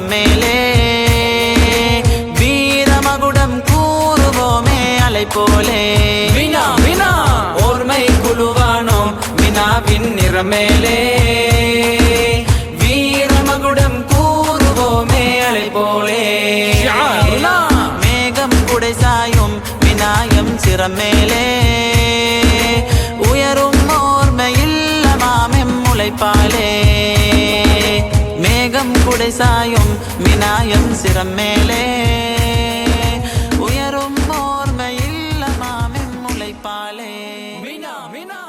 சிரமேலே வீரமகுடம் கூறுவோமே அலை போலே வினா வினா ஓர்மை குழுவானோம் வினாவின் நிறமேலே வீரமகுடம் கூறுவோமே அலை போலே மேகம் குடை சாயும் வினாயம் சிரமேலே உயரும் ஓர்மையில்லமாமெம் முளைப்பாலே மேகம் குடை சாயும் வினாயம் சிரமேலே உயரும் ஓர்மையில்லமாமெம் முளைப்பாலே வினா வினா